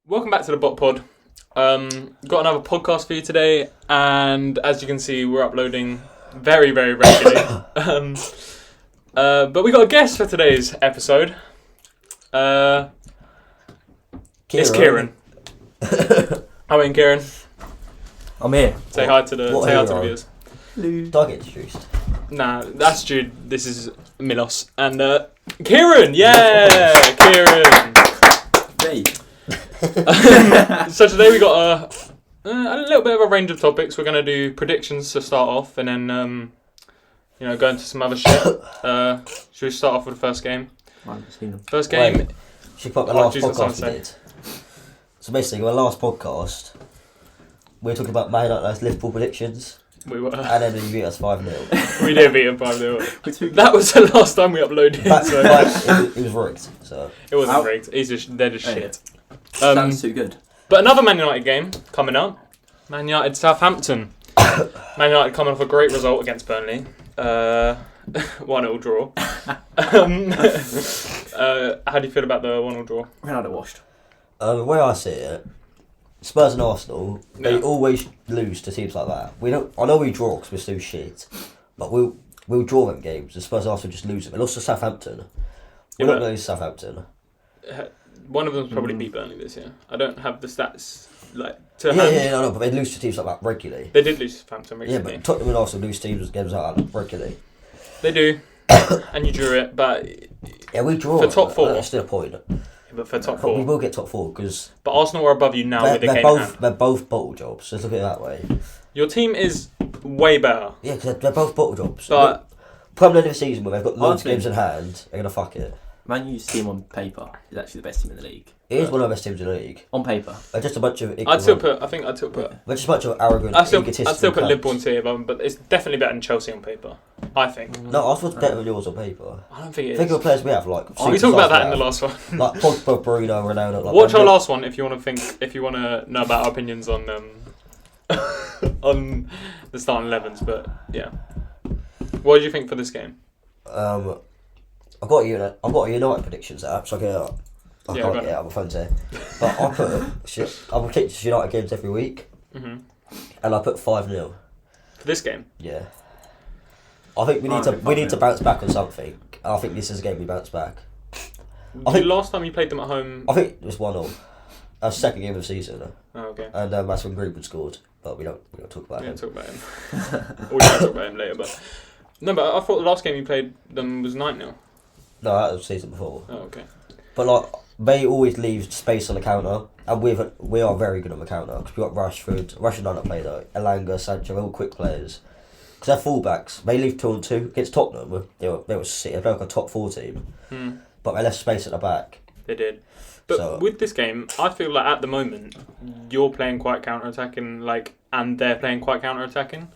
Welcome back to the Bot Pod. Got another podcast for you today, and as you can see, we're uploading very, very regularly. But we got a guest for today's episode. It's Kieran. How are you, Kieran? I'm here. Say hi to the viewers. Hello. Do I get introduced? Nah, that's Jude. This is Milos. And Kieran! Yeah! Kieran! Hey. So today we got a little bit of a range of topics. We're going to do predictions to start off, and then go into some other shit. Should we start off with the first game? First game. Wait, should put the last podcast we did. So basically, our last podcast, we were talking about Man United's Liverpool predictions. We were. And then you beat us 5-0. We did beat them 5-0. That was the last time we uploaded. It was rigged. So it wasn't rigged. They're just shit. Sounds too good. But another Man United game coming up. Man United Southampton. Man United coming off a great result against Burnley. 1-0 draw. How do you feel about the 1-0 draw? Ronaldo washed. The way I see it, Spurs and Arsenal, they always lose to teams like that. I know we draw because we're so shit, but we'll draw them games. And Spurs and Arsenal just lose them. And also Southampton. We're not going to Southampton. One of them's probably beat Burnley this year. I don't have the stats to hand. Yeah, but they lose to teams like that regularly. They did lose to Southampton recently. Yeah, but Tottenham and Arsenal lose games like that regularly. They do, and you drew it, but yeah, we draw for top four. That's still a point. But for top four, we will get top four because. But Arsenal are above you now with the game in hand. They're both bottle jobs. Let's look at it that way. Your team is way better. Yeah, because they're both bottle jobs. But come the end of the season when they've got loads of games in hand, they're gonna fuck it. Man U's team on paper is actually the best team in the league. It is one of the best teams in the league. On paper. They're just a bunch of. I'd still put. They're just a bunch of arrogant, I'd still egotistical put cunts. Liverpool in tier above them, but it's definitely better than Chelsea on paper. I think. No, Arsenal's better than yours on paper. I don't think it is. Think of the players we have, like. We talked about that in the last one. Like Pogba, Bruno, Ronaldo. Like Watch our last one if you want to know about our opinions on on the starting 11s. But yeah, what do you think for this game? I've got a United predictions app, so I can't get it out of my phone here. But I predict United games every week, and I put 5-0 for this game. Yeah, I think we need to bounce back on something. I think this is a game we bounce back. Last time you played them at home, I think it was 1-0. Our second game of the season. Oh, okay. And that's when Greenwood scored, but we don't talk about him. Talk about him. We're going to talk about him later, but no. But I thought the last game you played them was 9-0. No, that was the season before. Oh, okay. But they always leave space on the counter, and we are very good on the counter because we got Rashford don't play though. Elanga, Sancho, they're all quick players. Because they're fullbacks. They leave 2-on-2 against Tottenham. They were sick. They're like a top 4 team, but they left space at the back. They did. But with this game, I feel like at the moment you're playing quite counter-attacking, and they're playing quite counter-attacking.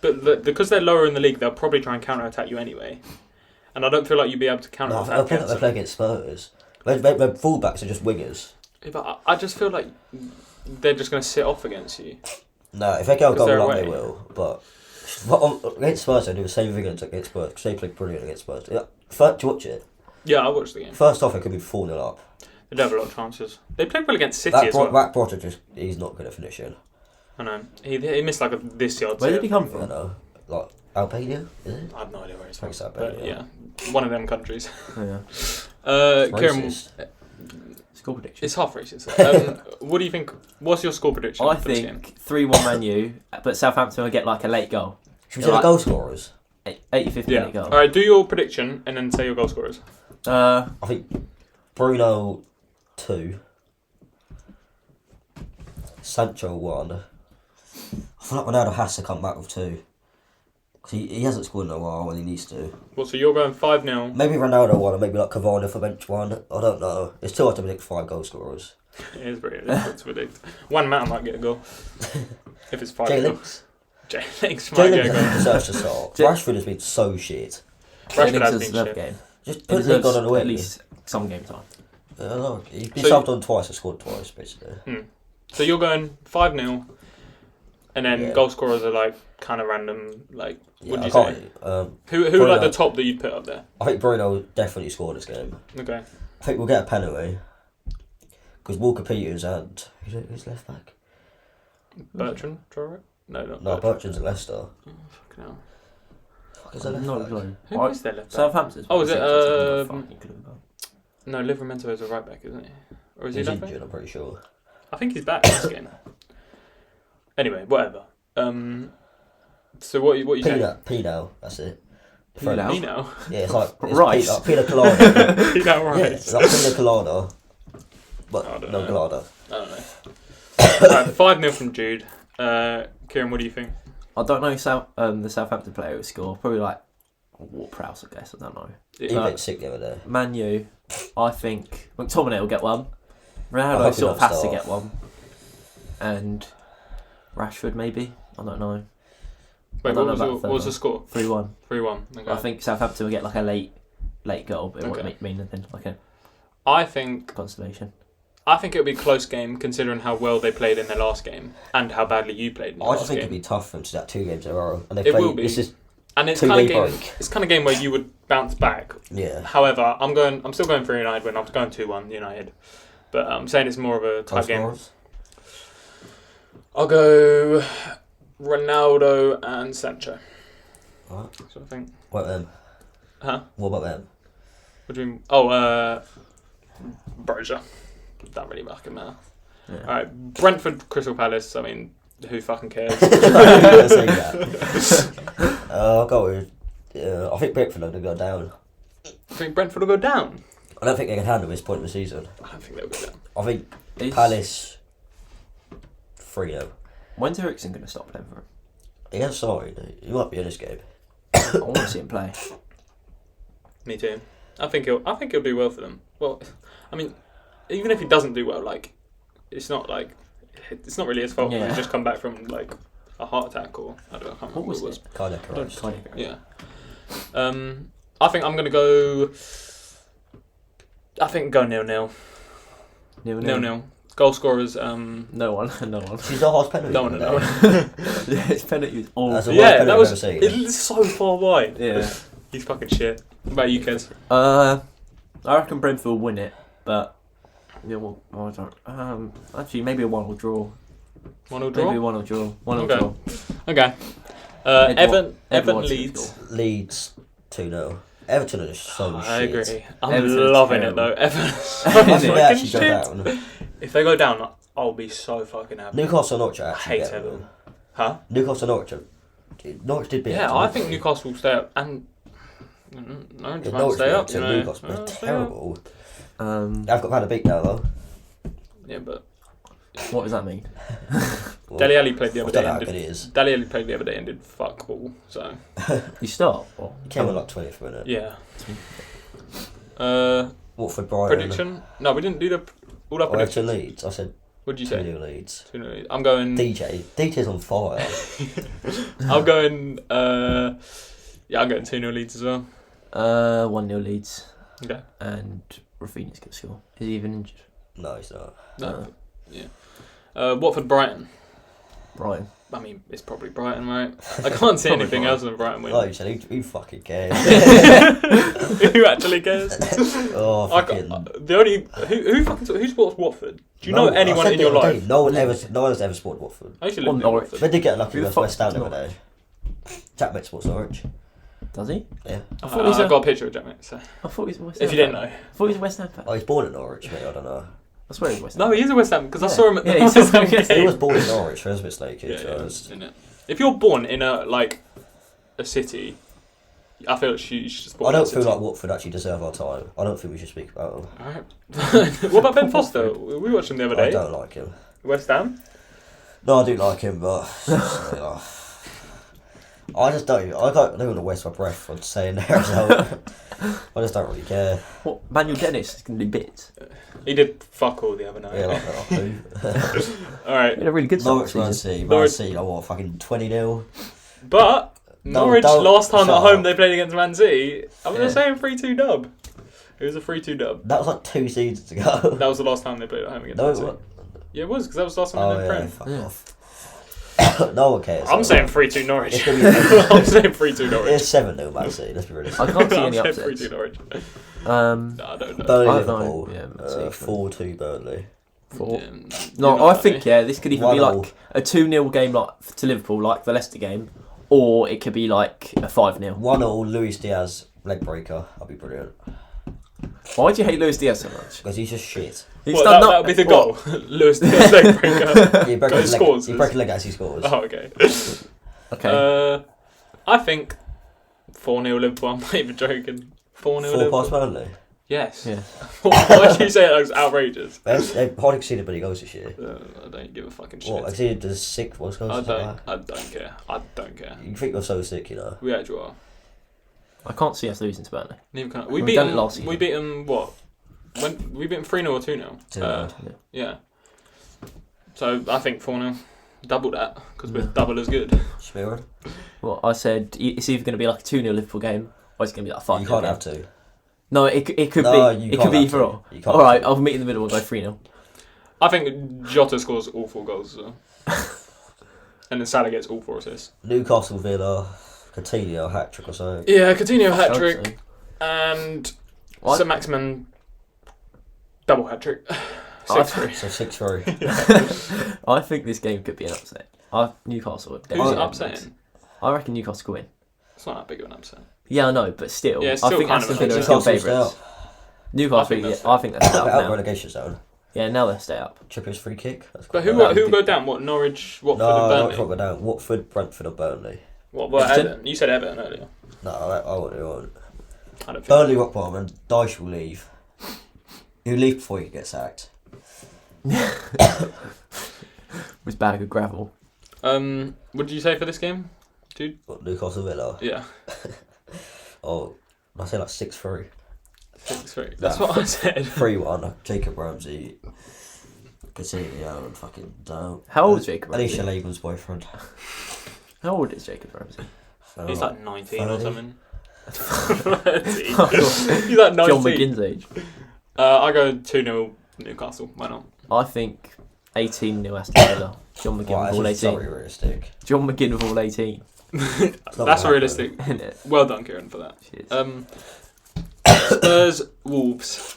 But because they're lower in the league, they'll probably try and counter-attack you anyway. And I don't feel like you'd be able to counter-attack. No, they play against Spurs. Their fullbacks are just wingers. Yeah, but I just feel like they're just going to sit off against you. No, if they go goal line, they will. But against Spurs, they do the same thing against Spurs because they play brilliant against Spurs. Do you watch it? Yeah, I watched the game. First off, it could be 4-0 up. They have a lot of chances. They played well against City as well. That Brotter he's not good at finishing. I know. He missed this yard. Where did he come from? I know. Like Albania, is it? I have no idea where he's from. It's Albania. But yeah, one of them countries. Oh, yeah. Kieran, score prediction. it's half racist. What do you think? What's your score prediction? I think 3-1 Man U, but Southampton will get a late goal. Should we say the goal scorers? 85th minute goal. Alright, do your prediction and then say your goal scorers. I think Bruno 2, Sancho 1. I feel like Ronaldo has to come back with 2. Because he hasn't scored in a while when he needs to. Well, so you're going 5-0. Maybe Ronaldo 1 and maybe Cavani for bench 1. I don't know. It's too hard to predict 5 goal scorers. It is pretty difficult to predict. One man might get a goal. If it's 5 goals. Jay Links might get a goal. Deserves to start. Rashford has been so shit. Rashford has been shit. Game. Just put Link on away. At least some game time. He's been subbed on twice and scored twice, basically. So you're going 5-0, and then goal scorers are kind of random. What do you say? Who are the top that you'd put up there? I think Bruno definitely scored this game. Okay. I think we'll get a penalty. Because Walker Peters and who's left back? Bertrand, Traore? No, not No, Bertrand's at Leicester. Oh, fucking hell. Is that left No back? clue. Who is their left back? Southampton's. Oh, is it, Fucking could've gone. No, Livramento is a right back, isn't he? Or is he He's left back? injured, I'm pretty sure. I think he's back this game. Anyway, whatever. So what you saying? Pinot, that's it. Pinot? Pinot? Yeah, it's like it's Rice. Pina colada. Pinot Yeah, rice. it's like Pina colada, but I don't no know. colada. I don't know. Alright, 5-0 from Jude. Kieran, what do you think? I don't know the Southampton player who scored. Probably like Ward-Prowse, I guess. I don't know. He went sick the other day. Man U, I think McTominay will get one. I Ronaldo hope he sort of don't has to start. get one. And Rashford maybe. I don't know. Wait, don't what know was, about what was the score? 3-1. 3-1. Okay. I think Southampton will get like a late goal, but it Okay. won't mean anything. Like a I think consolation. it'll be a close game considering how well they played in their last game and how badly you played in your I last just think game. it'd be tough for them to do that 2 games in a row, and they It play. will be. This is And it's 2 kind of day game. break. It's kind of game where you would bounce back. Yeah. However, I'm still going for United when I'm going 2-1 United, but I'm saying it's more of a Top tight game. scorers. I'll go Ronaldo and Sancho. Right. Sort of thing. What about them? Huh? What about them? What do you mean? Oh, Brozier. Don't really fucking matter. Yeah. Alright, Brentford, Crystal Palace. I mean, who fucking cares? I was gonna say that. I'll go with. I think Brentford are going to go down. I think Brentford will go down. I don't think they can handle this point of the season. I don't think they'll go down. I think Is- Palace 3-0. When's Eriksen going to stop playing for him? He has started. He might be in this game. I want to see him play. Me too. I think he'll do well for them. Well, I mean, even if he doesn't do well, like, it's not really his fault. Yeah. He's just come back from like a heart attack or I don't know. I can't remember What was what it was. it? Kind of correct. Yeah. I think I'm gonna go. I think go 0-0. 0-0. Goal scorers. No one. She's the highest penalty. No one. today. No one. Yeah, it's penalties all. That's a Yeah, worst penalty that I've was. ever seen. It's so far wide. Yeah. He's fucking shit. What about you, Kez? I reckon Brentford will win it, but yeah, well, I don't. Actually, maybe a 1-1 draw. 1-0 draw. Maybe a 1-1 draw. 1-0 Okay. draw. Okay. Everton Edward's Leeds. gonna score. Leeds 2-0. Everton are just so shit. I agree. I'm Everton's loving terrible. it though. Everton. I think they fucking actually go shit. down. If they go down, I'll be so fucking happy. Newcastle Norwich are I actually hate getting Everton. them. Huh? Newcastle Norwich did beat Yeah, Everton, I didn't think they? Newcastle will stay up and no, Yeah, just Norwich stay up. beat You know. Newcastle, they're Stay up. terrible. Um, They've got Van de Beek now though. Yeah, but what does that mean? Well, Dele Alli played the I other don't day. know how And good did, it is. Dele Alli played the other day and did fuck all. So You start? Or? He came on like 20th minute. yeah. Watford Brighton. Prediction? No, we didn't do the all our Or Everton predictions. Leeds. I said What did you say? 2-0 Leeds. 2-0. I'm going. DJ's on fire. I'm going. Yeah, I'm going 2-0 Leeds as well. 1-0 Leeds. Okay. And Rafinha's going to score. Is he even injured? No, he's not. No. Yeah. Watford Brighton. Brighton. I mean, it's probably Brighton, right? I can't see Probably anything Brighton. else than Brighton Oh, winning. you said who fucking cares? Who actually cares? Oh, I fucking. got, the only who supports Watford? Do you know I anyone said in the your other day, life? No one has ever supported Watford. I used to Or live in Norwich. Watford. They did get lucky Who the with fuck West Ham the is other day. Jack Met supports Norwich. Does he? Yeah. I thought he's I've got a picture of Jack Mate, so I thought he's a West if Ham you didn't fan. know. I thought he was a West Ham fan. Oh, he's born in Norwich, mate. I don't know. I swear he's West Ham. No, he is a West Ham because I Yeah. saw him at Yeah, the he's West Ham a- game. He was born in Norwich, for his like Yeah, so it's- innit? If you're born in a city, I feel like you should just. I don't feel like Watford actually deserve our time. I don't think we should speak about them. Alright. What about Ben Foster? We watched him the other I day. don't like him. West Ham. No, I do like him, but I just don't. I don't want to waste my breath on saying there. So I just don't really care. What? Manuel Dennis is going to do bits. He did fuck all the other night. Yeah, like that. Alright. He had a really good start. Norwich Man City. Man Norwich- City. I want fucking 20-0. But Norwich last time shut at home up. they played against Man City. I'm Yeah. just saying 3-2 dub. It was a 3-2 dub. That was like 2 seasons ago. That was the last time they played at home against No, Man it City. was. Yeah, it was because that was the last time Oh they yeah, Prem. fuck Yeah. off. No one cares. I'm saying 3-2 Norwich. It's gonna be- I'm saying 3-2 Norwich. It's 7-0 Man City. Let's be realistic. I can't see any I'm upsets. saying 3-2 Norwich. Um, No, I don't know. Burnley I don't know. Liverpool. Yeah, Man City. 4-2 Burnley. 4. Yeah, I think this could either be 1-0. like a 2-0 game like to Liverpool, like the Leicester game, or it could be like a 5-0. 1-0, Luis Diaz leg breaker. That'll be brilliant. Why do you hate Luis Diaz so much? Because he's just shit. That'll be the goal. Lewis Diaz leg breaker. He broke his leg as he scores. Oh, okay. Okay. I think 4-0 Liverpool. I'm not even joking. 4-0 Liverpool. 4 past Burnley. Yes. Yeah. Why did you say that? It was outrageous. They've hardly conceded many goals this year. I don't give a fucking shit. What, conceded the 6 goals? I don't care. I don't care. You think you're so sick, you know? We actually are. I can't see us losing to Burnley. Neither can I. We've done it last season. We beat them, what? We beat them 3-0 or 2-0? 2-0. Yeah. So I think 4-0. Double that, because we're double as good. Spirit? Well, I said it's either going to be like a 2-0 Liverpool game, or it's going to be like a 5-0 You can't game. have to. No, it could be. It could be either or. Alright, I'll meet in the middle and go 3-0. I think Jota scores all 4 goals as well. And then Salah gets all 4 assists. Newcastle Villa, Coutinho hat-trick or something. Yeah, Coutinho hat-trick. So. And What? St Maximin double hat-trick. 6-3. So 6-3. I think this game could be an upset. Newcastle. Who's upsetting? I reckon Newcastle could win. It's not that big of an upset. Yeah, I know, but still. Yeah, it's still I think kind Aston of Villa an are still upset. favourites. Newcastle, I think they're stay Out up now. relegation zone. Yeah, now they'll stay up. Trippier's free kick. But who will go down? What, Norwich, Watford and Burnley? No, not down. Watford, Brentford or Burnley. What, Everton? You said Everton earlier. No, I won't. I don't think Burnley rock bottom and Dyche will leave. He'll leave before he gets sacked. With bag of gravel. What did you say for this game, dude? What, Newcastle Villa? Yeah. I say like 6-3. 6-3. That's what I said. 3-1. Jacob Ramsey. Coutinho and fucking down. How old is Jacob Alicia Ramsey? Laban's boyfriend. How old is Jacob Ramsey? He's like 19 or 30. something. He's like 19. John McGinn's age. I go 2-0 Newcastle. Why not? I think 18-0 Aston Villa. John McGinn with all 18. Very realistic. John McGinn with all 18. That's realistic. Isn't it? Well done, Kieran, for that. Cheers. Spurs Wolves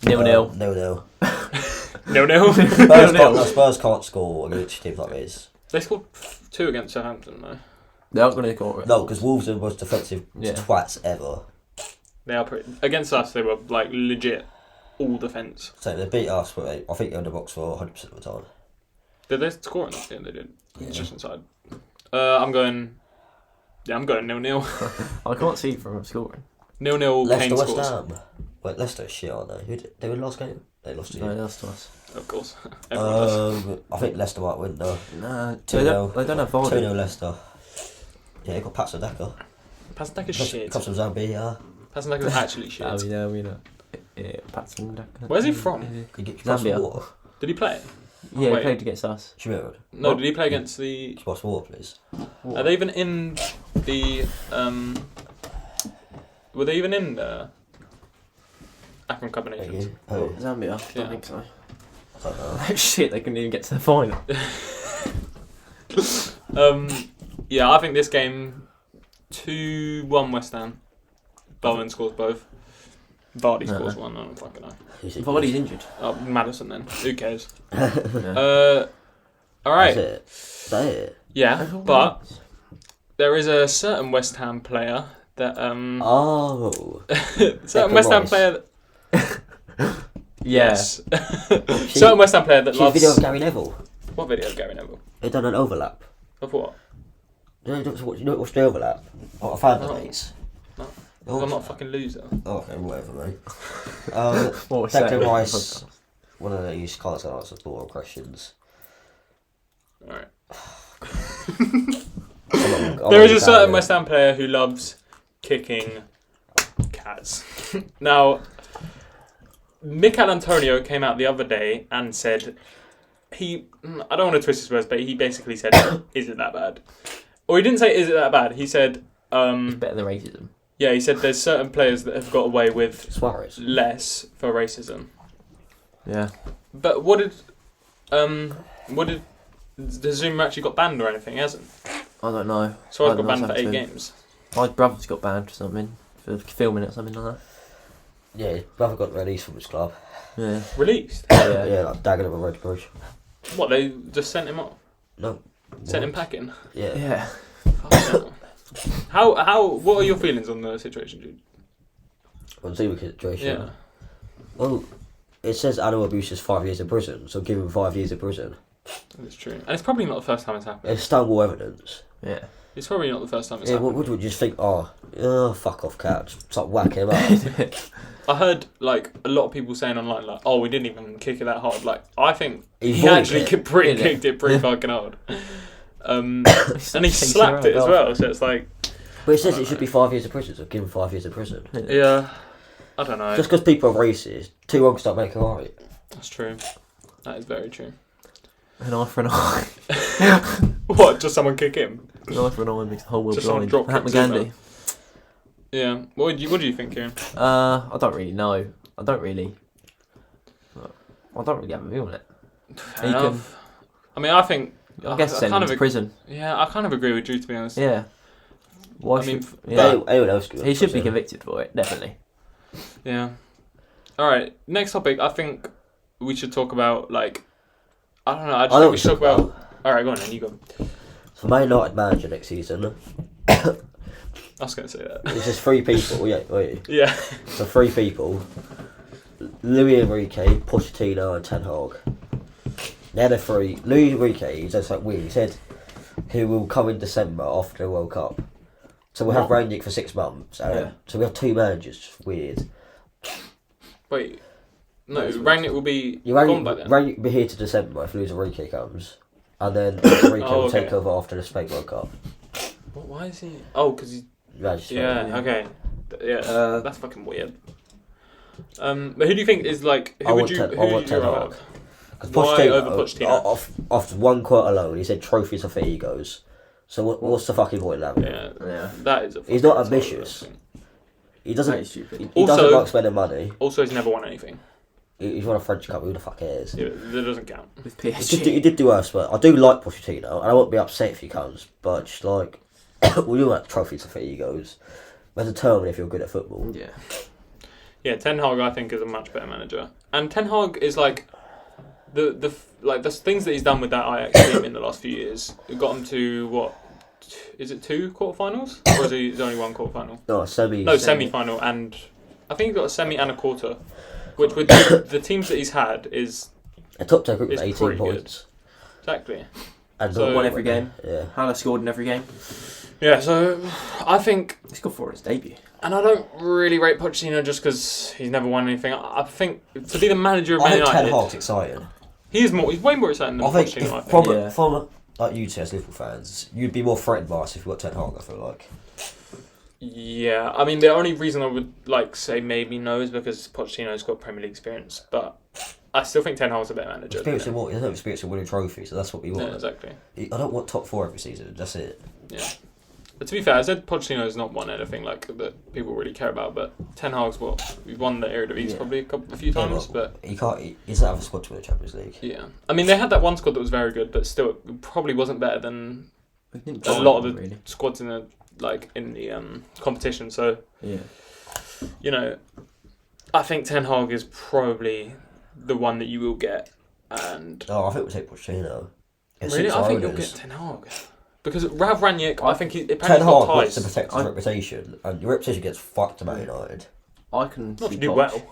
0-0. 0-0. 0-0. Spurs can't score against teams like this. They scored 2 against Southampton though. They aren't going to score it. No, because Wolves are the most defensive twats ever. They are pretty. Against us, they were like legit all defence. So they beat us, but I think they're in the box for 100% of the time. Did they score in that game? They did. Yeah. Just inside. I'm going 0-0. I can't see from scoring. 0-0 Leicester, Kane West scores. Ham. Wait, Leicester is shit, aren't they? They win last game? They lost to you. No, that's to us. Of course. Everyone does. I think Leicester might win though. Nah, 2-0. they don't have Vardy. 2-0 Leicester. Yeah, they got Pat Sadaka. Pasandaka's shit. Comes from Zambia. Pasandaka's actually shit. We know. Yeah, Patson Daka. Where's he from? Can you get cross Zambia. water? Did he play? Yeah, Wait. he played against us. Shimmered. No, did he play against the... Cross water, please. Are they even in the... Were they even in the African Cup of Nations? Oh, Zambia? I Yeah. don't think so. I don't know. Shit, they couldn't even get to the final. Yeah, I think this game 2-1 West Ham. Bowen scores both. Vardy scores one. I don't fucking know. Vardy's injured. Madison then. Who cares? Yeah. All right. That's it. Yeah, but there is a certain West Ham player that Oh. certain West Ham player. Yes. Yeah. Certain West Ham player that See loves. the video of Gary Neville? What video of Gary Neville? They done an overlap. Of what? You know what's the overlap? What, a fan No. debates? No. Oh, I'm not a fucking loser. okay, whatever, mate. What was Declan that? Rice, one of these can't answer boring questions. Alright. I'm There is a not certain Gary. West Ham player who loves kicking cats. Now, Mikel Antonio came out the other day and said I don't want to twist his words, but he basically said, "Is it that bad?" Or he didn't say, "Is it that bad?" He said, It's better than racism. "Yeah." He said, "There's certain players that have got away with Suarez. less for racism." Yeah. But what did Zouma actually got banned or anything? He hasn't. I don't know. So I I got don't know banned for what's 8 happened. games. My brother's got banned for something, for filming it or something like that. Yeah, his brother got released from his club. Yeah. Released? Yeah, like Dagenham and Redbridge. What, they just sent him off? No. Sent him packing? Yeah. Yeah. Fucking hell. What are your feelings on the situation, Jude? On Zouma situation? Yeah. Well, it says animal abuse is 5 years in prison, so give him 5 years in prison. That's true. And it's probably not the first time it's happened. It's Stonewall evidence. Yeah. It's probably not the first time it's Yeah, happened. what would you just think? Oh, fuck off, cat. Just like whack him up. I heard like a lot of people saying online like, "Oh, we didn't even kick it that hard." Like, I think He he voided actually it. kicked it pretty fucking hard. And he slapped it as well. So it's like, But it says it should be 5 years in prison, so give him 5 years in prison. yeah, I don't know. Just because people are racist, two wrongs don't make a right. That's true. That is very true. An eye for an eye. What? Just someone kick him? An eye for an eye makes the whole world Just someone blind. drop Mahatma kicks him Gandhi. Yeah. What do you think, Kieran? I don't really know. I don't really have a view on it. Fair enough. I mean, I think. I guess send him to prison. Yeah, I kind of agree with you, to be honest. Yeah. Why I mean, Anyone else could. he should be convicted for it, definitely. Yeah. All right. Next topic. I think we should talk about like. I don't know. I just think we should talk about. All right, go on then. You go. For Man United manager next season, I was going to say that. it's just 3 people. Wait. Yeah. So 3 people: Luis Enrique, Pochettino, and Ten Hag. They're the 3. Luis Enrique is just like weird. He said he will come in December after the World Cup. So we'll have Rangnick for 6 months. Yeah. So we have 2 managers. Just weird. Wait. No, Rangnick will be You gone by then. Rangnick will be here to December if Luis Enrique comes, and then Enrique will take over after the Spain World Cup. But why is he? Oh, because he's. Yeah. Okay. Yeah. That's fucking weird. But who do you think is like? Who would you? Who would you rather have? Why over Pochettino? Off one quote alone, he said trophies are for egos. So what's the fucking point of that? Yeah. That is. He's not ambitious. He doesn't. That is stupid. He doesn't like spending money. Also, he's never won anything. He's won a French Cup. Who the fuck cares? Yeah, that doesn't count. With PSG. He did do worse, but I do like Pochettino, and I won't be upset if he comes. But just like, we do like trophies for egos. But determine if you're good at football. Yeah. Yeah, Ten Hag I think is a much better manager, and Ten Hag is like the things that he's done with that Ajax team in the last few years. It got him to what? Is it 2 quarterfinals, or is it only 1 quarterfinal? No, semi. No, semi-final, and I think he got a semi and a quarter, which with the teams that he's had is a top 10 group with is 18 points. Good. Exactly. And So- won every game. Yeah. Haaland scored in every game. Yeah, so I think, He scored for his debut. and I don't really rate Pochettino just because he's never won anything. I think to be the manager of I Man think Ten United, Hag's exciting. he's way more exciting than I think Pochettino. I think. from like you two as Liverpool fans, you'd be more threatened by us if you got Ten Hag. I feel like. Yeah, I mean the only reason I would like say maybe no is because Pochettino's got Premier League experience, but I still think Ten Hag's a better manager. Experience in what? He doesn't have experience in winning trophies, so that's what we want. Yeah, exactly. I don't want top 4 every season. That's it. Yeah. But to be fair, I said Pochettino's not won anything like that people really care about, but Ten Hag's we've won the Eredivisie probably a few times, but he can't. He doesn't have a squad to win the Champions League. yeah. I mean, they had that one squad that was very good, but still, it probably wasn't better than a lot of the squads in the competition. So yeah, I think Ten Hag is probably the one that you will get. And I think we'll take Pochettino. really, I think you'll get Ten Hag because Rav Rangnick. I think Ten apparently Hag got wants ties. to protect his reputation, and your reputation gets fucked to Man United. I can Not see if you do Poch. well.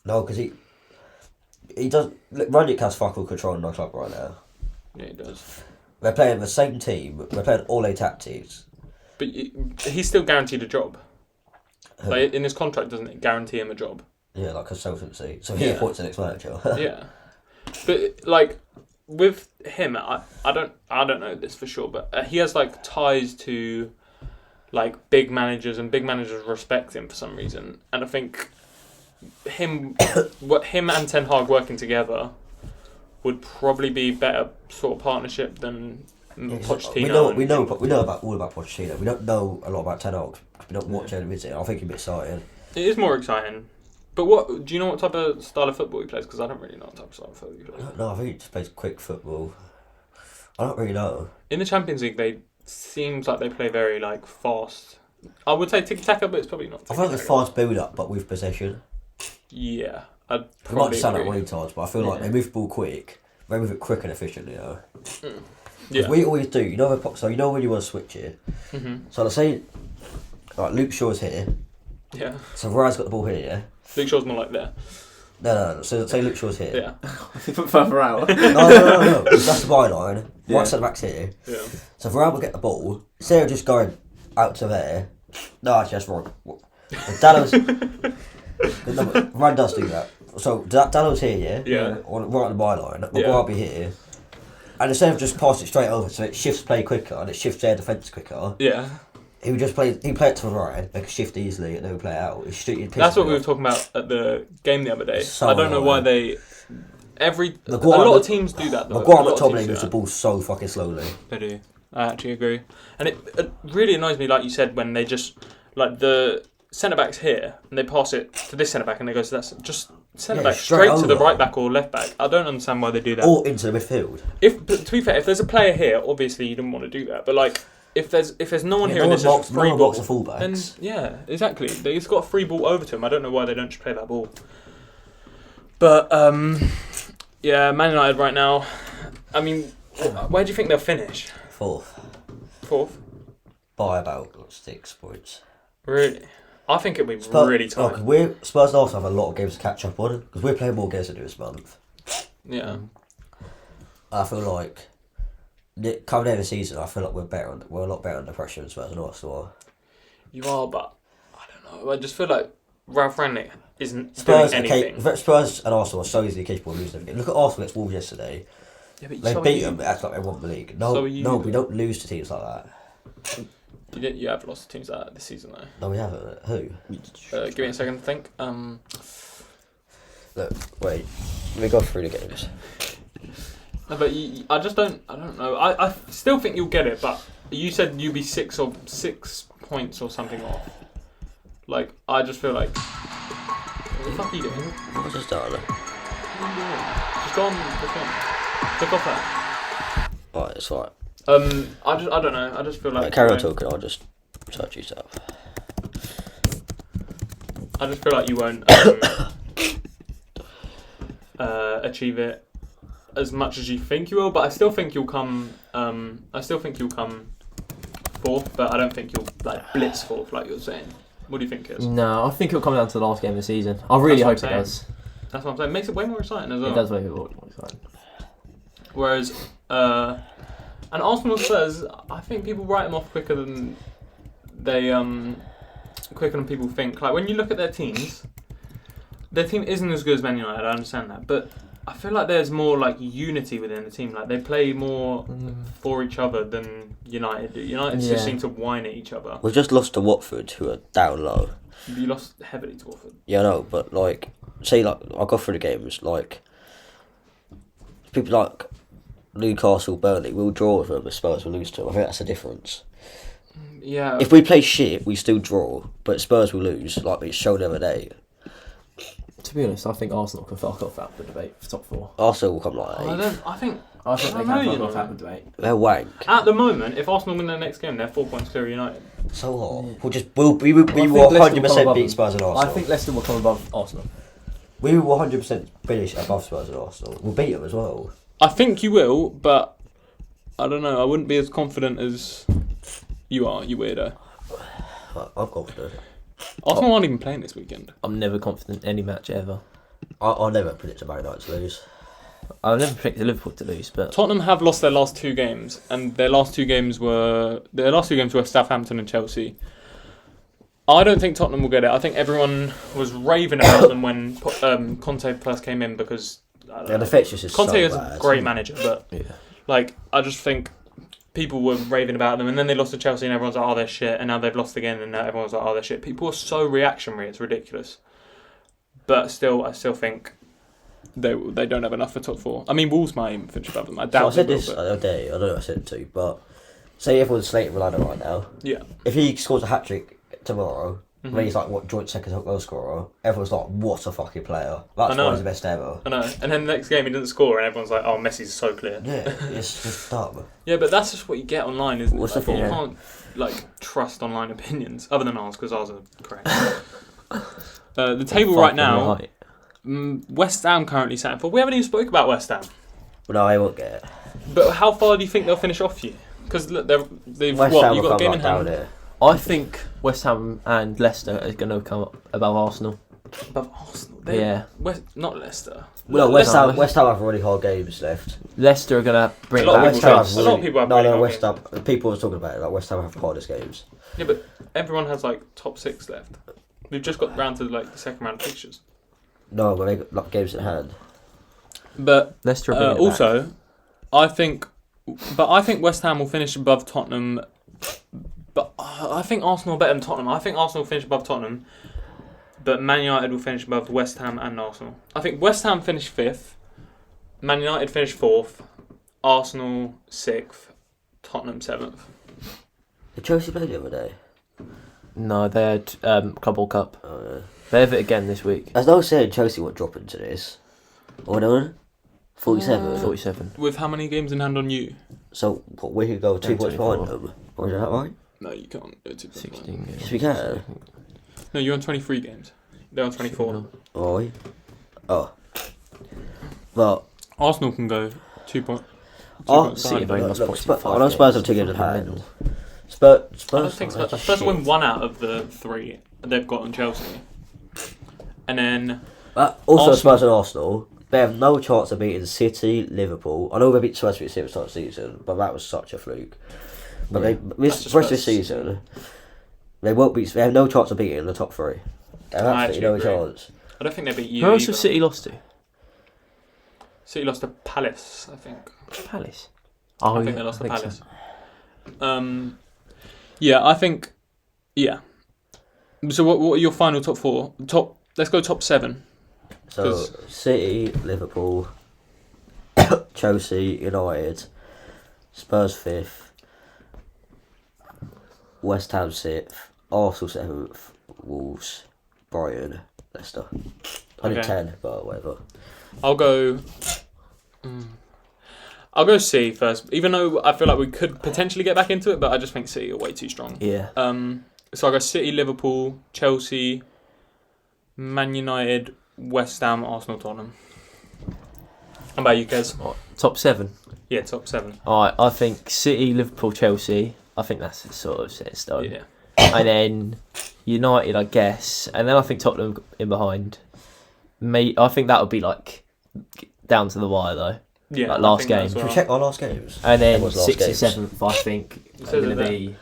No, because he does. Look, Rangnick has fuck all control in my club right now. Yeah, he does. We're playing the same team. We're playing all A tactics. But he's still guaranteed a job. Like in his contract, doesn't it guarantee him a job? Yeah, like consultancy. So he appoints the next manager. Yeah, but like with him, I don't know this for sure, but he has like ties to like big managers, and big managers respect him for some reason. And I think him and Ten Hag working together would probably be better sort of partnership than Pochettino. We know all about Pochettino. We don't know a lot about Ten Hag. We don't watch any of it. I think it'd be exciting. It is more exciting. But what do you know? What type of style of football he plays? Because I don't really know what type of style of football he plays. No, I think he just plays quick football. I don't really know. In the Champions League, they seems like they play very like fast, I would say tiki-taka, but it's probably not. I feel like it's fast build-up, but with possession. Yeah, I'd It might probably sound like agree. retards, but I feel like they move the ball quick. They move it quick and efficiently, Yeah. We always do. So you know when you want to switch it. So let's say, like Luke Shaw's here. Yeah. So Ryan's got the ball here. Yeah. Luke Shaw's more like there. No. So say Luke Shaw's here. Yeah. Put further out. No. That's the byline. Yeah. Right centre back's here. Yeah. So if Ryan will get the ball, instead of just going out to there. No, actually that's wrong. Dallas. Ryan does do that. So Dallas here, Yeah. Right on the byline. Maguire will be here. And instead of just pass it straight over, so it shifts play quicker and it shifts their defence quicker. Yeah. He would just play it to the right, make a shift easily, and then play it out. That's what we were talking about at the game the other day. So I don't know why annoying. a lot of teams do that though. Maguire A lot at of top teams lane do moves the that. ball so fucking slowly. They do. I actually agree. And it really annoys me, like you said, when they just, like the centre-back's here, and they pass it to this centre-back, and they go to that, just centre-back straight to the over. right-back or left-back. I don't understand why they do that. Or into the midfield. But to be fair, if there's a player here, obviously you don't want to do that. But like, if there's no one here and there's just a free ball, the fullbacks. then yeah, exactly. He's got a free ball over to him. I don't know why they don't just play that ball. But yeah, Man United right now. I mean, where do you think they'll finish? Fourth. By about 6 points. Really? I think it'll be really tight. Spurs and Arsenal have a lot of games to catch up on because we're playing more games than this month. Yeah. I feel like coming into the season, I feel like we're a lot better under pressure than Spurs and Arsenal. You are, but I don't know. I just feel like Ralph Rangnick isn't Spurs doing anything. Spurs and Arsenal are so easily capable of losing the game. Look at Arsenal against Wolves yesterday. Yeah, but They beat them, but that's like they won the league. No, we don't lose to teams like that. You have lost to teams like that this season though. No, we haven't. Who? Give me a second to think. Look, wait. Let me go through the games. No, but I don't know. I still think you'll get it, but you said you'd be 6 points or something off. Like, I just feel like... What the fuck are you doing? What was this done? Just go on. Click off that. Right, it's right. I don't know. I just feel like... Carry on talking, I'll just search you stuff. I just feel like you won't achieve it as much as you think you will, but I still think you'll come. Fourth, but I don't think you'll like blitz fourth like you're saying. What do you think, Kiz? No, I think it'll come down to the last game of the season. I really hope it does. That's what I'm saying. It makes it way more exciting as well. It does make it more exciting. Whereas, and Arsenal Spurs, I think people write them off quicker than people think. Like when you look at their teams, their team isn't as good as Man United. I understand that, but I feel like there's more like unity within the team. Like they play more for each other than United do. United just seem to whine at each other. We've just lost to Watford, who are down low. You lost heavily to Watford. Yeah, I know, but like, I'll go through the games. Like, people like Newcastle, Burnley, we'll draw with them, but Spurs will lose to them. I think that's the difference. Yeah. If we play shit, we still draw, but Spurs will lose, like we showed the other day. To be honest, I think Arsenal can fuck off out the debate for top 4. Arsenal will come like 8th. I think they can fuck off out the debate. They're wank. at the moment, if Arsenal win their next game, they're 4 points clear of United. So what? We will 100% beat Spurs and Arsenal. I think Leicester will come above Arsenal. We will 100% finish above Spurs and Arsenal. We'll beat them as well. I think you will, but I don't know. I wouldn't be as confident as you are, you weirdo. I'm confident. Arsenal aren't even playing this weekend. I'm never confident in any match ever. I'll never predict a Man United to lose. I'll never predict Liverpool to lose, but Tottenham have lost their last 2 games, and their last two games were Southampton and Chelsea. I don't think Tottenham will get it. I think everyone was raving about them when Conte first came in because The fixtures is Conte so is bad. a great manager, but like I just think people were raving about them, and then they lost to Chelsea, and everyone's like, "Oh, they're shit," and now they've lost again, and now everyone's like, "Oh, they're shit." People are so reactionary; it's ridiculous. But still, I still think they don't have enough for top 4. I mean, Wolves might even finish above them. I doubt. I said this the other day. I don't know if I said it to, but say everyone's slating Ronaldo right now. Yeah. If he scores a hat trick tomorrow, when he's like joint second goal scorer, everyone's like, what a fucking player. That's why he's the best ever. I know. And then the next game he doesn't score and everyone's like, oh, Messi's so clear. Yeah, it's just dumb. Yeah, but that's just what you get online, isn't it? What's Like, the you point? can't trust online opinions, other than ours, because ours are correct. The table right now, West Ham currently sat for. We haven't even spoke about West Ham. Well, no, I won't get it. But how far do you think they'll finish off you? Because look, they've West what? Ham You've will got a come game in right hand. down here. I think West Ham and Leicester are going to come up above Arsenal. Above Arsenal? Not Leicester. Well, no, West Ham have really hard games left. Leicester are going to bring A lot back. of people have really hard West Ham. games. People were talking about it. Like West Ham have the hardest games. Yeah, but everyone has like top 6 left. We've just got round to like the second round of fixtures. No, but they got like games in hand. But Leicester are bringing it also, back. I think West Ham will finish above Tottenham. But I think Arsenal are better than Tottenham. I think Arsenal will finish above Tottenham. But Man United will finish above West Ham and Arsenal. I think West Ham finish 5th. Man United finish 4th. Arsenal 6th. Tottenham 7th. Did Chelsea play the other day? No, they had Club World Cup. Oh, yeah. They have it again this week. There's no saying Chelsea won't drop into this. What on? 47? 47. With how many games in hand on you? So, what, we could go 2 points behind them? Or is that right? No, you can't. 16 games. Yes, we can. No, you're on 23 games. They're on 24. Are we? Oh. Well, Arsenal can go 2 points. City very much points. I know Spurs have 2 games in hand. Spurs. I don't think so. Spurs will win 1 out of the 3 they've got on Chelsea. And then... also Arsenal. Spurs and Arsenal, they have no chance of beating City, Liverpool. I know they beat Spurs at the start of the season, but that was such a fluke. But the rest of the season, they won't beat. They have no chance of beating the top 3. They have absolutely no chance. I don't think they beat you. Who else has City lost to? City lost to Palace, I think. Palace. I think they lost to Palace. So. Yeah, I think. Yeah. So what are your final top 4? Let's go top 7. So City, Liverpool, Chelsea, United, Spurs 5th, West Ham 6th, Arsenal 7th, Wolves, Brighton, Leicester. I did 10, but whatever. I'll go C first, even though I feel like we could potentially get back into it, but I just think City are way too strong. Yeah. So I'll go City, Liverpool, Chelsea, Man United, West Ham, Arsenal, Tottenham. How about you, Kez? Top 7. Yeah, top 7. Alright, I think City, Liverpool, Chelsea. I think that's sort of set in stone. Yeah. And then United, I guess. And then I think Tottenham in behind. I think that would be like down to the wire though. Yeah. Like last game. Should we check our last games? And then Everyone's last 6th games. and 7th, I think, It are says going it to there. be.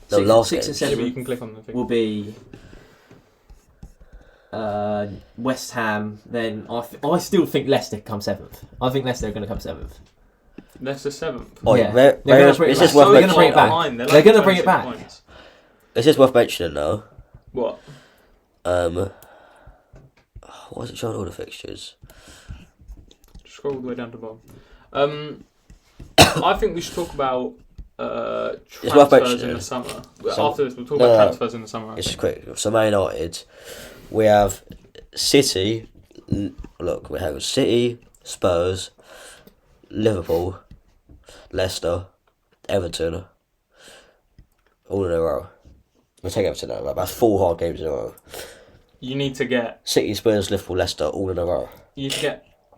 The last 6 and games. Yeah, but 7 you can click on the thing. will be West Ham. Then I still think Leicester come 7th. I think Leicester are going to come 7th. Leicester 7th. Oh, Yeah. they're They're gonna it's bring it just back. worth They're gonna bring it mentioning. back. They're going to bring it back. Points. It's just worth mentioning though. What? What is it showing all the fixtures? Scroll all the way down to the bottom. I think we should talk about worth transfers mentioning. in the summer. So- After this, we'll talk about transfers in the summer. It's just quick. So Man United, we have City. Look, we have City, Spurs, Liverpool, Leicester, Everton, all in a row. We'll take Everton out. Like, that's 4 hard games in a row. You need to get. City, Spurs, Liverpool, Leicester, all in a row.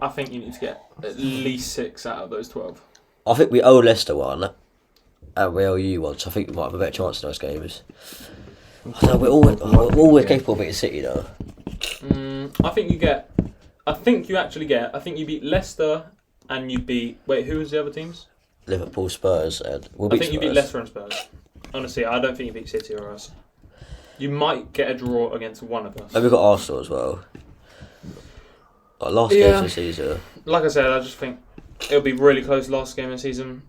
I think you need to get at least 6 out of those 12. I think we owe Leicester one, and we owe you one. So I think we might have a better chance in those games. I know, we're always capable of beating City though. I think you beat Leicester and you beat. Wait, who was the other teams? Liverpool, Spurs, and we'll I beat think you Spurs. beat Leicester and Spurs. Honestly, I don't think you beat City or us. You might get a draw against one of us. And we've got Arsenal as well. Like last game of the season. Like I said, I just think it'll be really close last game of the season.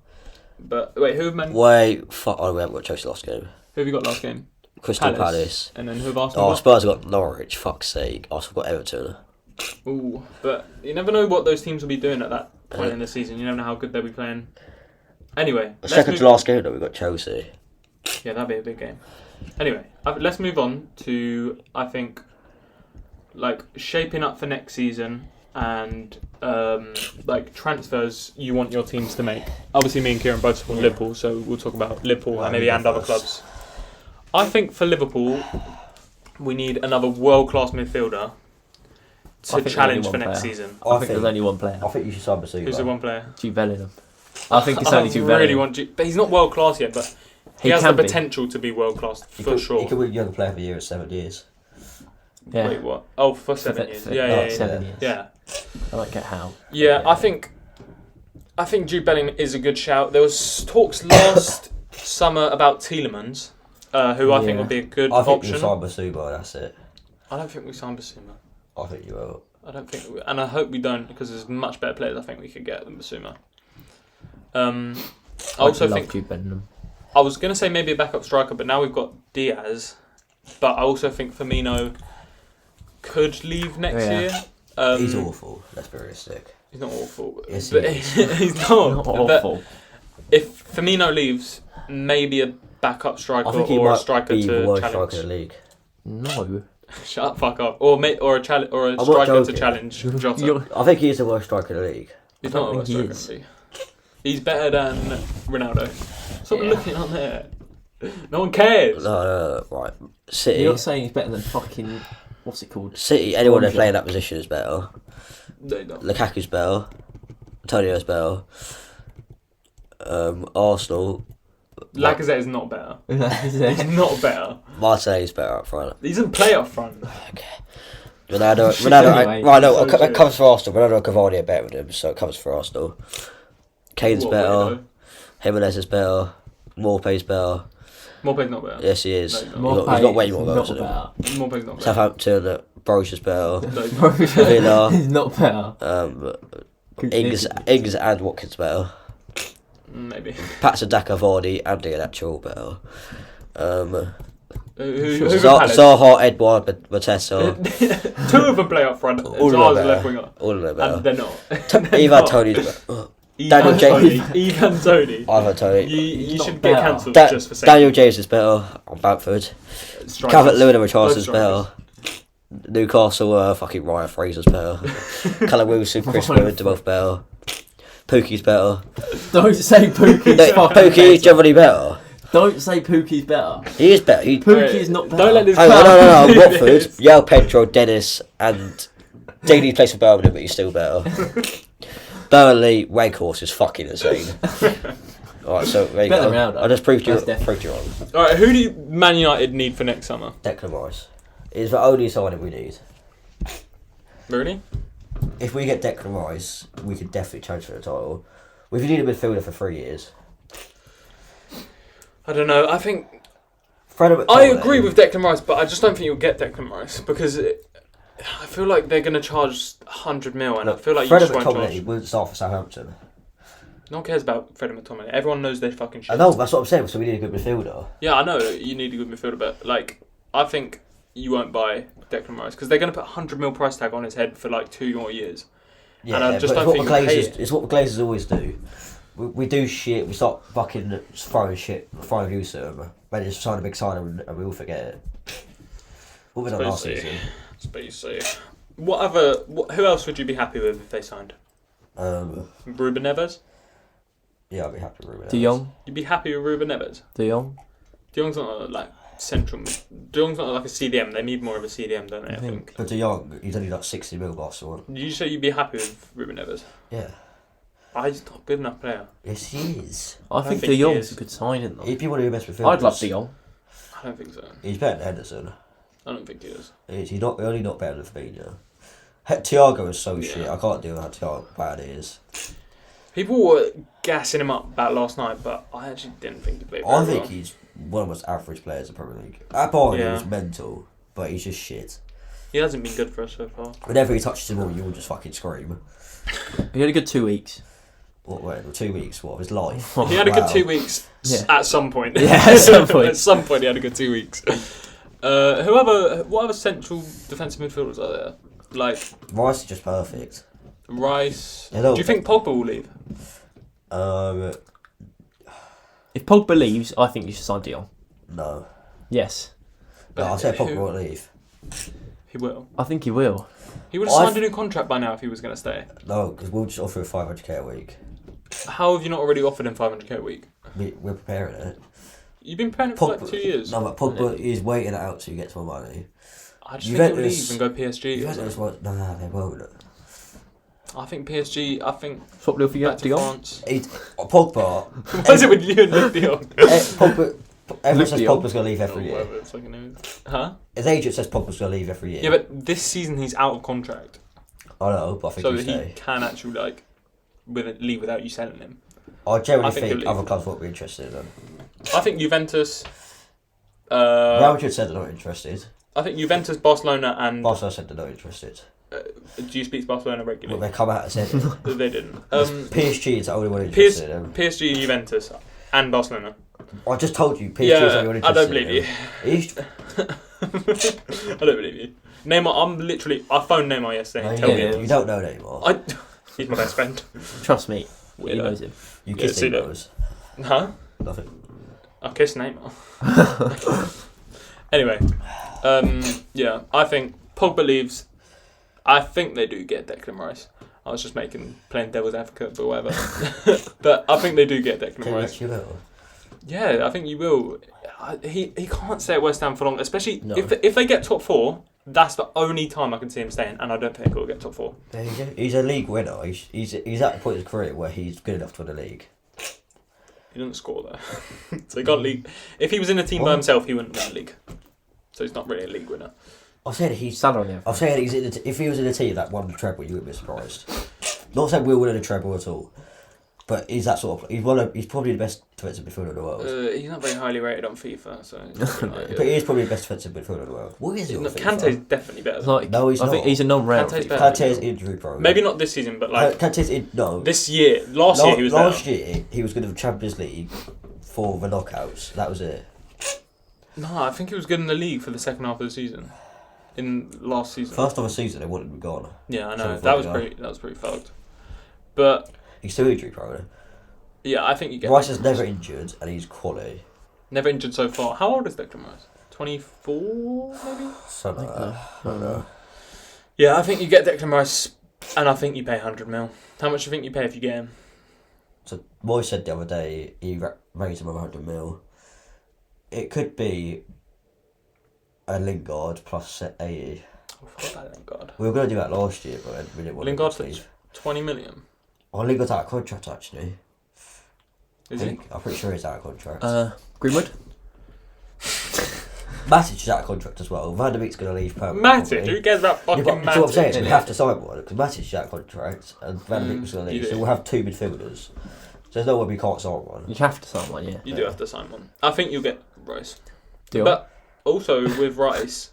But wait, who have we haven't got Chelsea last game. Who have you got last game? Crystal Palace. And then who have Arsenal got? Spurs have got Norwich, fuck's sake. Arsenal got Everton. Ooh, but you never know what those teams will be doing at that point in the season. You never know how good they'll be playing. Anyway, Second to last game though, we got Chelsea. Yeah, that'd be a big game. Anyway, let's move on to, I think, like shaping up for next season and like transfers you want your teams to make. Obviously, me and Kieran both support Liverpool, so we'll talk about Liverpool and other clubs. I think for Liverpool, we need another world-class midfielder to challenge for next season. I think there's only one player. I think you should sign Zouma. Who's the one player? Jude Bellingham. I think it's only Jude Bellingham. I really want Jude, but he's not world-class yet, but he has the potential to be world-class for sure. He could win Young Player of the Year at 7 years. Yeah. Wait, what? Oh, for 7 years. Yeah. 7 years. Yeah. I don't get how. Yeah, I think Jude Bellingham is a good shout. There was talks last summer about Tielemans, who I think would be a good option. I think you sign Zouma, that's it. I don't think we signed Basuma. I think you will. I don't think, and I hope we don't, because there's much better players I think we could get than Basuma. I also think Jude Bellingham. I was going to say maybe a backup striker, but now we've got Diaz. But I also think Firmino could leave next year. He's awful. Let's be realistic. He's not awful. Yes, but he's not awful. If Firmino leaves, maybe a backup striker or a striker be to the worst challenge. striker in the league. No. Shut the fuck up. Or a striker to challenge Jota. I think he's the worst striker in the league. He's not the worst striker in the league. He's better than Ronaldo. Stop looking on there. No one cares. No, right. City. You're not saying he's better than fucking... What's it called? City, anyone that play in that position is better. No, not. Lukaku's better. Antonio's better. Arsenal. Lacazette is not better. He's not better. Martinelli's better up front. He doesn't play up front. Okay. Ronaldo. Anyway, right, no, it comes for Arsenal. Ronaldo and Cavani are better than him, so it comes for Arsenal. Kane's better. Jimenez is better. Morpé's better. Morpé's not better. Yes, he is. No, he's got way more goals than him. Morpé's not better. Southampton, Brocha's better. No, Villa. He's not better. Ings and Watkins better. Maybe. Patson, Daka, Vardy, and Iheanacho better. Zaha, Edouard, Matessa. Two of them play up front. Zaha's a left winger. All of them better. And they're not. Ivan Toney's better. Daniel James. Ivan Toney. Ivan Toney. You should get cancelled just for saying. Daniel James is better on Bamford. Calvert-Lewin and Richardson's better. Newcastle, fucking Ryan Fraser's better. Callum Wilson, Chris Wood, they're both better. Pukki's better. Don't say Pookie's Pukki is generally better. Don't say Pookie's better. He is better. Pookie's not better. Don't let this No. Watford, Yale Pedro, Dennis, and Deeney plays for Birmingham, but he's still better. Burnley, Wakehorse is fucking insane. Alright, so there you better go. than Ronaldo. I just proved you wrong. Alright, who do Man United need for next summer? Declan Rice is the only signing we need. Really? If we get Declan Rice, we could definitely challenge for the title. We need a midfielder for 3 years. I don't know. I think I agree with Declan Rice, but I just don't think you'll get Declan Rice because I feel like they're going to charge 100 mil, and I feel like you just won't charge. Wouldn't start for Southampton. No one cares about Freddie McTominay. Everyone knows they're fucking shit. I know, that's what I'm saying. So we need a good midfielder. Yeah, I know you need a good midfielder, but like I think you won't buy Declan Rice because they're going to put 100 mil price tag on his head for like 2 more years. Yeah, and I just don't think you'll pay it. It's what the Glazers always do. We do shit. We start fucking throwing views at them. Then just sign a big sign and we all forget it. What was that last season? Spacey. Who else would you be happy with if they signed? Ruben Neves? Yeah, I'd be happy with Ruben Neves. De Jong? You'd be happy with Ruben Neves? De Jong? De Jong's not like central. De Jong's not like a CDM. They need more of a CDM, don't they? I think. But De Jong, he's only like 60 mil Barcelona. Did you say you'd be happy with Ruben Neves? Yeah. He's not a good enough player. Yes, he is. I think De Jong's a good signing though. He'd be one of your best midfielders. I'd love De Jong. I don't think so. He's better than Henderson. I don't think he is. He's only not better than Fabinho. Thiago is so shit. I can't deal with how Thiago bad he is. People were gassing him up about last night, but I actually didn't think he played very well. I think he's one of the most average players in the Premier League. At Bayern, he was mental, but he's just shit. He hasn't been good for us so far. Whenever he touches the ball, you will just fucking scream. He had a good 2 weeks. What, 2 weeks? What, of his life? He had a good 2 weeks at some point. Yeah, at some point. At some point he had a good 2 weeks. What other central defensive midfielders are there? Like Rice is just perfect. Rice. Do you think Pogba will leave? If Pogba leaves, I think you should sign De Jong. No. Yes. No, I'll say Pogba will leave. He will. I think he will. He would have signed a new contract by now if he was going to stay. No, because we'll just offer him 500k a week. How have you not already offered him 500k a week? We're preparing it. You've been preparing it for like 2 years. No, but Pogba is waiting it out till he gets more money. I just think he'll leave and go PSG. Juventus won't. Nah, they won't. I think PSG. I think Swap deal for you back to France. Pogba. What is it with you and Luke de Jong? Pogba. Everyone says Pogba's going to leave every year. Huh? His agent says Pogba's going to leave every year. Yeah, but this season he's out of contract. I know, but I think so he'll he stay. can actually leave without you selling him. I generally think other clubs won't be interested in him. I think Juventus. Real Madrid said they're not interested. I think Juventus, Barcelona, and Barcelona said they're not interested. Do you speak to Barcelona regularly? Well, they come out and said it. They didn't. PSG is the only one interested in him. PSG, Juventus, and Barcelona. I just told you, PSG is the only one interested. I don't believe you. I don't believe you. Neymar, I phoned Neymar yesterday. No, you don't know Neymar. He's my best friend. Trust me, he knows him. You kissed him, Huh? Nothing. I kissed Neymar. Anyway, yeah, I think Pogba leaves. I think they do get Declan Rice. I was just playing devil's advocate, but whatever. But I think they do get Declan Rice. You will. Yeah, I think you will. He can't stay at West Ham for long, especially if they get top 4. That's the only time I can see him staying, and I don't think he'll get top 4. There you go. He's a league winner. He's at the point of his career where he's good enough to win the league. He doesn't score though, so he can't league. If he was in a team by himself, he wouldn't win the league. So he's not really a league winner. I'm saying he's. Salary. I'm saying if he was in a team that won the treble, you wouldn't be surprised. Not saying we're winning a treble at all, but he's that sort of. He's probably the best defensive midfielder in the world. He's not very highly rated on FIFA, so. But he is probably the best defensive midfielder in the world. What is he on FIFA? Kante's definitely better. No, he's not. I think he's a non-rated. Kante's injury prone. Maybe not this season, but like. No. This year, last year he was Last better. year he was good in the Champions League for the knockouts. That was it. No, I think he was good in the league for the second half of the season. In last season. First half of the season, they wanted him gone. Yeah, I know. That was pretty fucked. But he's still injury prone. Yeah, I think you get. Rice is never injured, and he's quality. Never injured so far. How old is Declan Rice? 24, maybe. Something like that. I don't know. Yeah, I think you get Declan Rice, and I think you pay 100 mil. How much do you think you pay if you get him? So Moy said the other day he raised him 100 mil. It could be a Lingard plus 80. I forgot about Lingard. We were going to do that last year, but we didn't want Lingard to for 20 million. Oh, Lingard's out of contract actually. Is he? I'm pretty sure he's out of contract. Greenwood? Matic is out of contract as well. Van der Beek's going to leave permanently. Matic? Who cares about fucking Matic? That's what I'm saying. We have to sign one because Matic is out of contract and Van der Beek was going to leave. So we'll have 2 midfielders. So there's no way we can't sign one. You have to sign one, yeah. You do have to sign one. I think you'll get Rice. Deal. But also with Rice,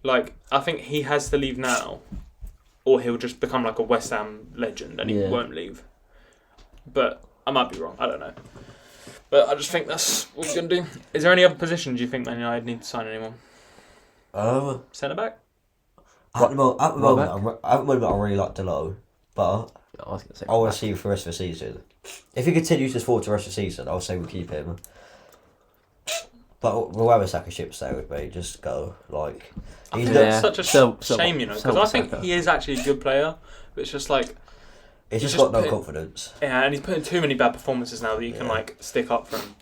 like, I think he has to leave now or he'll just become like a West Ham legend and he won't leave. But I might be wrong. I don't know. But I just think that's what we're going to do. Is there any other positions you think Man United need to sign anyone? Centre back? At the moment, I really like Delo, but I want to see him for the rest of the season. If he continues this forward to the rest of the season, I'll say we'll keep him. But we'll have a sack of ship stay with me. Just go like. He's such a shame, you know, because I think he is actually a good player, but it's just like. He's just got no confidence. Yeah, and he's putting too many bad performances now that you can like stick up for him.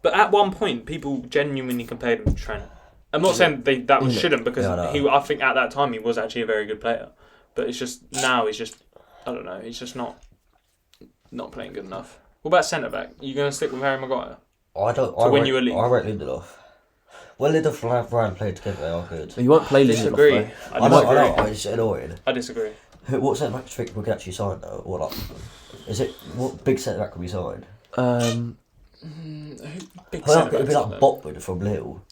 But at one point, people genuinely compared him to Trent. I'm not saying that shouldn't because I think at that time he was actually a very good player. But it's just now he's just I don't know. He's just not playing good enough. What about centre back? Are you going to stick with Harry Maguire? I don't. To win you a league. I rate Lindelof. Well, Lindelof and Ryan played together. They are good. You won't play Lindelof. Disagree. I know. It's annoying. I disagree. What centre back do you think we could actually sign though? Or like, is it what big centre back could we sign? Big centre back. It'd be like Botwood from Lille.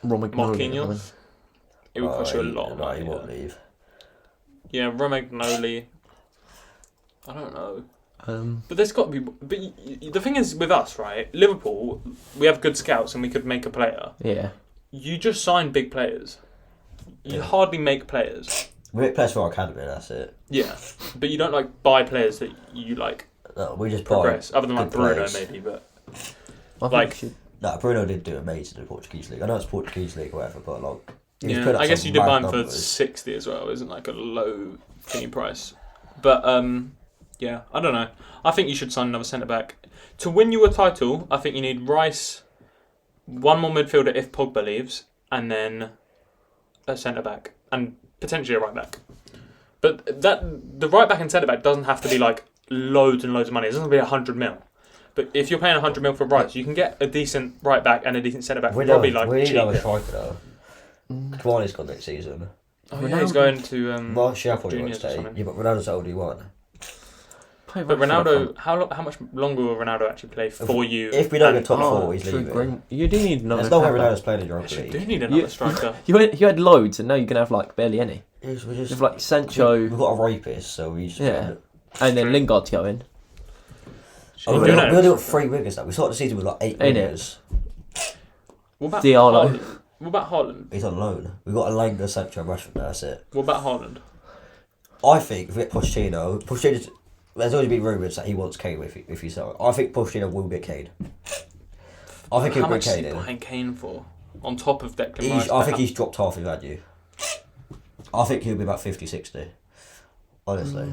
Marquinhos. It would cost you a lot of money. No, he won't leave. Yeah, Romagnoli. I don't know. But there's got to be. But the thing is with us, right? Liverpool, we have good scouts and we could make a player. Yeah. You just sign big players. You hardly make players. We make players for our academy, that's it. Yeah, but you don't like buy players that you like. No, we just progress. Other than like Bruno, players. maybe, but like No, Bruno did do amazing in the Portuguese league. I know it's Portuguese league or whatever, but like. Yeah, I guess you did buy him for 60 as well. Isn't like a low thingy price. But yeah, I don't know. I think you should sign another centre back to win you a title. I think you need Rice, one more midfielder if Pogba leaves, and then a centre back and potentially a right back. But the right back and centre back doesn't have to be like loads and loads of money. It doesn't have to be 100 mil. But if you're paying 100 mil for Rice, you can get a decent right back and a decent centre back. Probably like we need cheaper. another striker though. Cavani's gone next season. Oh yeah, he's going to Martial probably won't juniors or stay. something. Yeah, but Ronaldo's already won. But Ronaldo, how much longer will Ronaldo actually play for you? If we don't get top 4, he's leaving. You do need another. There's no way Ronaldo's playing in Europa You League. do need another striker. You had loads, and now you're gonna have like barely any. Yes, we You've like Sancho. We've got a rapist, so we just. And then Lingard's going. We only got 3 wingers now. We started the season with like 8 wingers. What about Diallo? Haaland? What about Haaland? He's on loan. We've got Alanga, Sancho, and Rashford. That's it. What about Haaland? I think if we get Pochettino, there's always been rumours that he wants Kane if he's out. I think Pochettino will get Kane. I think he'll bring Kane in. How much is he buying Kane for? On top of Declan Rice? I think he's dropped half his value. I think he'll be about 50, 60. Honestly.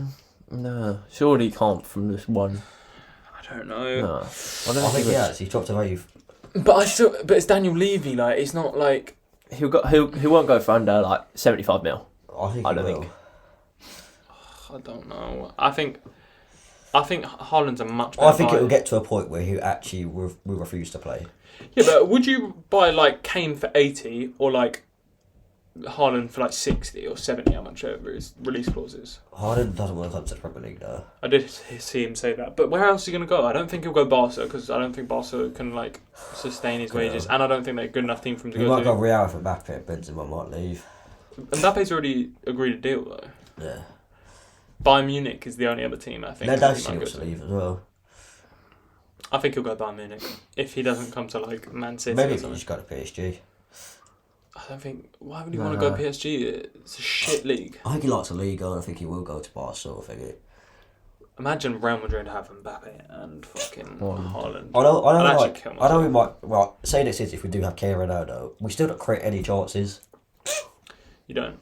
No, surely he can't from this one. I don't know. No. I think he has. He's dropped a value. But it's Daniel Levy. Like, it's not like he won't go for under like 75 mil. I don't think. I don't know. I think Haaland's a much better I think buy. it will get to a point where he actually will refuse to play. Yeah, but would you buy like Kane for 80 or like Haaland for like 60 or 70, how much over his release clauses? Haaland doesn't want to come to the Premier League though. I did see him say that. But where else is he going to go? I don't think he'll go Barca because I don't think Barca can like sustain his wages, and I don't think they're a good enough team for him to he go to. He might go Real for Mbappe, Benzema might leave. Mbappe's already agreed a deal though. Yeah. Bayern Munich is the only other team I think. Lewandowski wants to leave as well. I think he'll go Bayern Munich if he doesn't come to like Man City. Maybe he'll just go to PSG. I don't think. Why would he want to go PSG? It's a shit league. I think he likes the league, and I think he will go to Barca. I think. Imagine Real Madrid have Mbappe and fucking Haaland. I know we might. Well, say this is if we do have Kane Ronaldo, we still don't create any chances. You don't.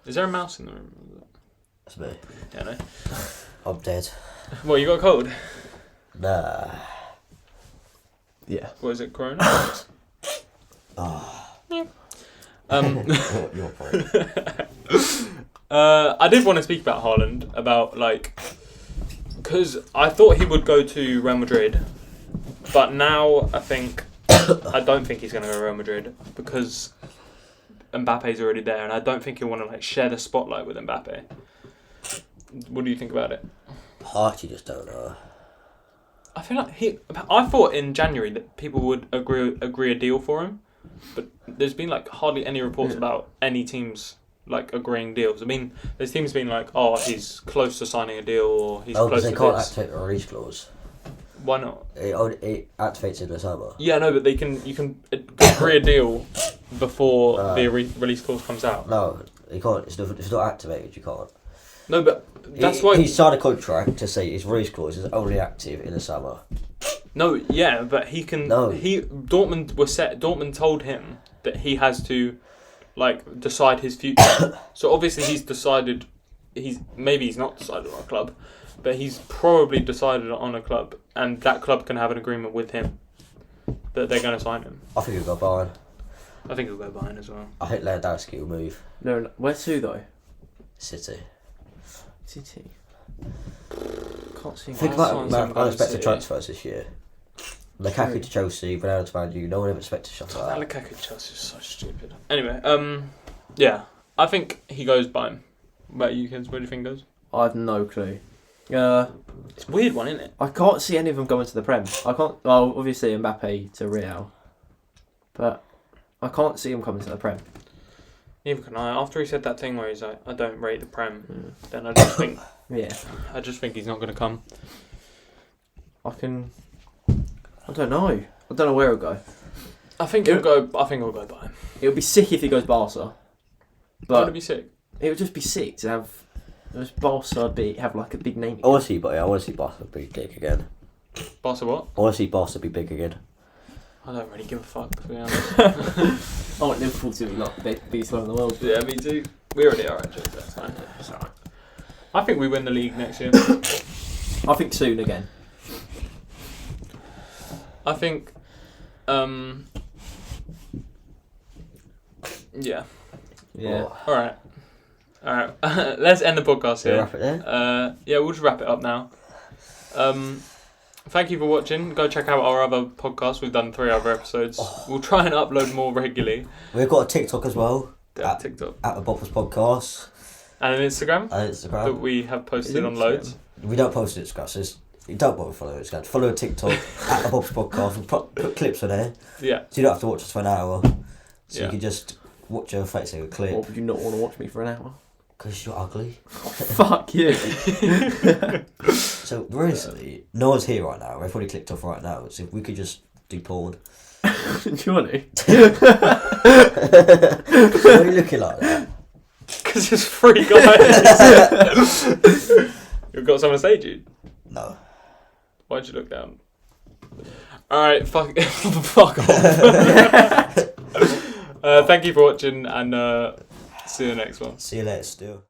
Is there a mouse in the room? That's me. Yeah, no. I'm dead. What, you got a cold? Nah. Yeah. What is it, Corona? Yeah. Your point. I did want to speak about Haaland, about like, because I thought he would go to Real Madrid, but now I don't think he's going to go to Real Madrid because Mbappe's already there, and I don't think he'll want to like share the spotlight with Mbappe. What do you think about it? I actually just don't know. I feel like I thought in January that people would agree a deal for him, but there's been like hardly any reports about any teams like agreeing deals. I mean, there's teams being like, oh, he's close to signing a deal, or he's close to this. They can't activate the release clause. Why not? It activates in the summer. Yeah, no, but you can agree a deal before the release clause comes out. No, you can't. It's not activated. You can't. No, but that's why he signed a contract to say his release clause is only active in the summer. No, yeah, but he can. No. Dortmund told him that he has to, like, decide his future. So obviously he's decided. Maybe he's not decided on a club, but he's probably decided on a club, and that club can have an agreement with him that they're going to sign him. I think he'll go Bayern. I think he'll go Bayern as well. I think Lewandowski will move. No, where to though? City. Can't see. Think about unexpected transfers this year. Lukaku to Chelsea, Ronaldo to Man U. No one ever expected to shut that. Lukaku to Chelsea is so stupid. Anyway, yeah, I think he goes Bayern. About you, Kens, where do you think he goes? I have no clue. It's a weird one, isn't it? I can't see any of them going to the Prem. I can't. Well, obviously Mbappe to Real, but I can't see him coming to the Prem. Neither can I. After he said that thing where he's like, I don't rate the Prem, then I just think... I just think he's not going to come. I don't know. I don't know where he'll go. I think he'll go Bayern. It would be sick if he goes Barca. But would it be sick? It would just be sick to have Barca have like a big name. I want to see Barca be big again. Barca what? I want to see Barca be big again. I don't really give a fuck, to be honest. I want Liverpool to be like the biggest club in the world. Yeah, me too. We already are, actually, so that's fine. It's alright. I think we win the league next year. I think soon again. I think, yeah. Yeah. Alright. Let's end the podcast here. Wrap it there? Yeah, we'll just wrap it up now. Thank you for watching. Go check out our other podcasts. We've done 3 other episodes. We'll try and upload more regularly. We've got a TikTok as well. At TikTok. At the Boppers Podcast. And an Instagram. That we have posted on loads. We don't post it, Instagram. You don't bother follow Instagram. Follow TikTok at the Boppers Podcast. We'll put clips on there. Yeah. So you don't have to watch us for an hour. So yeah. you can just watch your face in a clip. Or would you not want to watch me for an hour? Because you're ugly. Fuck you. So recently, no one's here right now. We've probably clicked off right now. So if we could just do porn. Do you want to? Why are you looking like that? Because it's 3 guys. You've got something to say, dude? No. Why'd you look down? Alright, fuck off. Thank you for watching and see you in the next one. See you later, still.